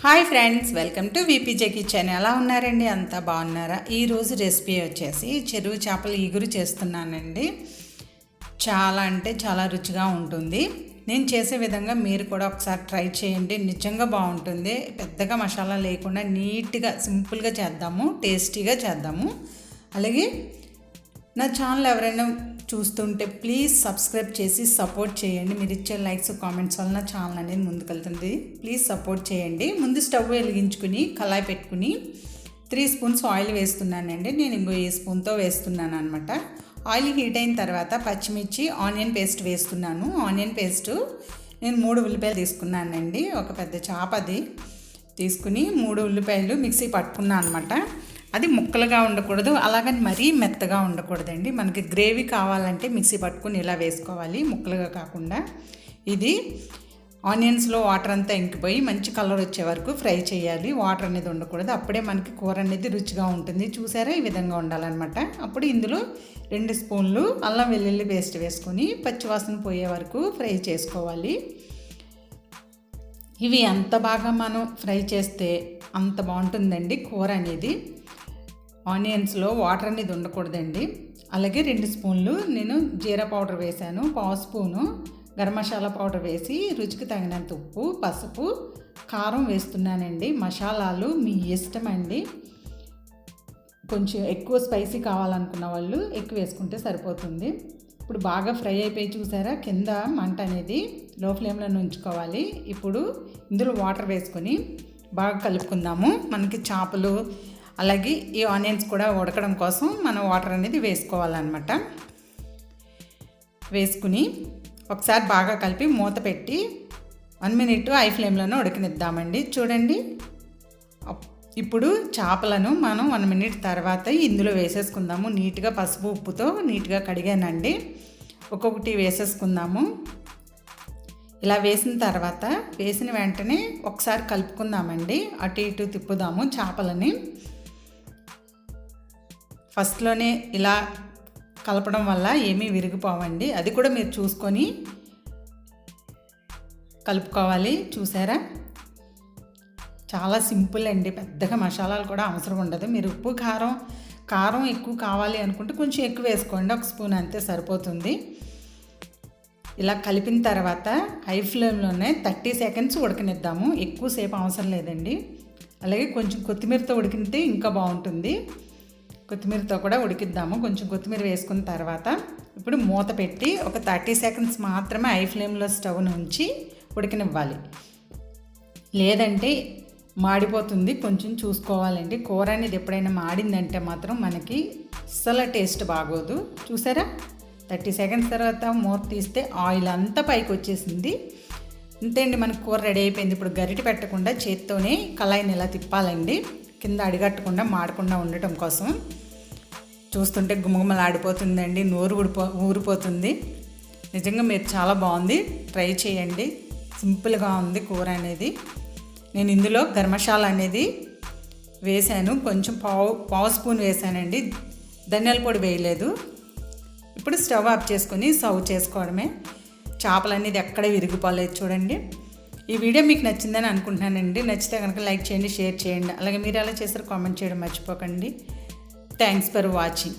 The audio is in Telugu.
Hi friends, welcome to VPJ kitchen. ఎలా ఉన్నారండి? అంతా బాగున్నారా? ఈరోజు రెసిపీ వచ్చేసి చెరువు చేపల ఇగురు చేస్తున్నానండి. చాలా అంటే చాలా రుచిగా ఉంటుంది. నేను చేసే విధంగా మీరు కూడా ఒకసారి ట్రై చేయండి. నిజంగా బాగుంటుంది. పెద్దగా మసాలా లేకుండా నీట్గా సింపుల్గా చేద్దాము, టేస్టీగా చేద్దాము. అలాగే నా ఛానల్ ఎవరైనా చూస్తుంటే ప్లీజ్ సబ్స్క్రైబ్ చేసి సపోర్ట్ చేయండి. మీరు ఇచ్చే లైక్స్ కామెంట్స్ వల్ల నా ఛానల్ అనేది ముందుకెళ్తుంది. ప్లీజ్ సపోర్ట్ చేయండి. ముందు స్టవ్ వెలిగించుకుని కళాయి పెట్టుకుని 3 స్పూన్స్ ఆయిల్ వేస్తున్నానండి. నేను ఇంకో ఈ స్పూన్తో వేస్తున్నాను అనమాట. ఆయిల్ హీట్ అయిన తర్వాత పచ్చిమిర్చి, ఆనియన్ పేస్ట్ వేస్తున్నాను. ఆనియన్ పేస్టు నేను 3 ఉల్లిపాయలు తీసుకున్నానండి. ఒక పెద్ద చాపది తీసుకుని 3 ఉల్లిపాయలు మిక్సీ పట్టుకున్నాను అనమాట. అది ముక్కలుగా ఉండకూడదు, అలాగని మరీ మెత్తగా ఉండకూడదండి. మనకి గ్రేవీ కావాలంటే మిక్సీ పట్టుకుని ఇలా వేసుకోవాలి, ముక్కలుగా కాకుండా. ఇది ఆనియన్స్లో వాటర్ అంతా ఇంకిపోయి మంచి కలర్ వచ్చే వరకు ఫ్రై చేయాలి. వాటర్ అనేది ఉండకూడదు, అప్పుడే మనకి కూర అనేది రుచిగా ఉంటుంది. చూసారా, ఈ విధంగా ఉండాలన్నమాట. అప్పుడు ఇందులో 2 స్పూన్లు అల్లం వెల్లుల్లి పేస్ట్ వేసుకొని పచ్చివాసన పోయే వరకు ఫ్రై చేసుకోవాలి. ఇవి ఎంత బాగా మనం ఫ్రై చేస్తే అంత బాగుంటుందండి కూర అనేది. ఆనియన్స్లో వాటర్ అనేది ఉండకూడదండి. అలాగే 2 స్పూన్లు నేను జీరా పౌడర్ వేసాను, 1/2 స్పూను గరం మసాలా పౌడర్ వేసి రుచికి తగినంత ఉప్పు, పసుపు, కారం వేస్తున్నానండి. మసాలాలు మీ ఇష్టం అండి. కొంచెం ఎక్కువ స్పైసీ కావాలనుకున్న వాళ్ళు ఎక్కువ వేసుకుంటే సరిపోతుంది. ఇప్పుడు బాగా ఫ్రై అయిపోయి చూసారా, కింద మంట అనేది లో ఫ్లేమ్లో ఉంచుకోవాలి. ఇప్పుడు ఇందులో వాటర్ వేసుకొని బాగా కలుపుకుందాము. మనకి చేపలు అలాగే ఈ ఆనియన్స్ కూడా ఉడకడం కోసం మనం వాటర్ అనేది వేసుకోవాలన్నమాట. వేసుకుని ఒకసారి బాగా కలిపి మూత పెట్టి 1 మినిట్ హై ఫ్లేమ్లోనే ఉడకనిద్దామండి. చూడండి, ఇప్పుడు చేపలను మనం 1 మినిట్ తర్వాత ఇందులో వేసేసుకుందాము. నీట్గా పసుపు ఉప్పుతో నీట్గా కడిగానండి. ఒక్కొక్కటి వేసేసుకుందాము. ఇలా వేసిన తర్వాత వేసిన వెంటనే ఒకసారి కలుపుకుందామండి. అటు ఇటు తిప్పుదాము చేపలని. ఫస్ట్లోనే ఇలా కలపడం వల్ల ఏమీ విరిగిపోవండి. అది కూడా మీరు చూసుకొని కలుపుకోవాలి. చూసారా, చాలా సింపుల్ అండి. పెద్దగా మసాలాలు కూడా అవసరం ఉండదు. మీరు ఉప్పు కారం ఎక్కువ కావాలి అనుకుంటే కొంచెం ఎక్కువ వేసుకోండి, 1 స్పూన్ అంతే సరిపోతుంది. ఇలా కలిపిన తర్వాత హై ఫ్లేమ్లోనే 30 సెకండ్స్ ఉడకనిద్దాము. ఎక్కువసేపు అవసరం లేదండి. అలాగే కొంచెం కొత్తిమీరతో ఉడికితే ఇంకా బాగుంటుంది. కొత్తిమీరతో కూడా ఉడికిద్దాము. కొంచెం కొత్తిమీర వేసుకున్న తర్వాత ఇప్పుడు మూత పెట్టి ఒక 30 సెకండ్స్ మాత్రమే హై ఫ్లేమ్లో స్టవ్ నుంచి ఉడకనివ్వాలి. లేదంటే మాడిపోతుంది. కొంచెం చూసుకోవాలండి. కూర అనేది ఎప్పుడైనా మాడిందంటే మాత్రం మనకి అస్సలు టేస్ట్ బాగోదు. చూసారా, 30 సెకండ్స్ తర్వాత మూత తీస్తే ఆయిల్ అంతా పైకి వచ్చేసింది. అంతే అండి, మనకు కూర రెడీ అయిపోయింది. ఇప్పుడు గరిటె పెట్టకుండా చేత్తోనే కళాయిని ఇలా తిప్పాలండి, కింద అడిగట్టకుండా మాడకుండా ఉండటం కోసం. చూస్తుంటే గుమగుమలాడిపోతుందండి, నోరు ఊరిపోతుంది. నిజంగా మీరు చాలా బాగుంది, ట్రై చేయండి. సింపుల్గా ఉంది కూర అనేది. నేను ఇందులో గరం మసాలా అనేది వేసాను, కొంచెం పావు స్పూన్ వేసానండి. ధనియాల పొడి వేయలేదు. ఇప్పుడు స్టవ్ ఆఫ్ చేసుకొని సర్వ్ చేసుకోవడమే. చేపలు అనేది ఎక్కడ విరిగిపోలేదు. చూడండి, ఈ వీడియో మీకు నచ్చిందని అనుకుంటున్నానండి. నచ్చితే కనుక లైక్ చేయండి, షేర్ చేయండి. అలాగే మీరు ఎలా చేస్తారో కామెంట్ చేయడం మర్చిపోకండి. Thanks for watching.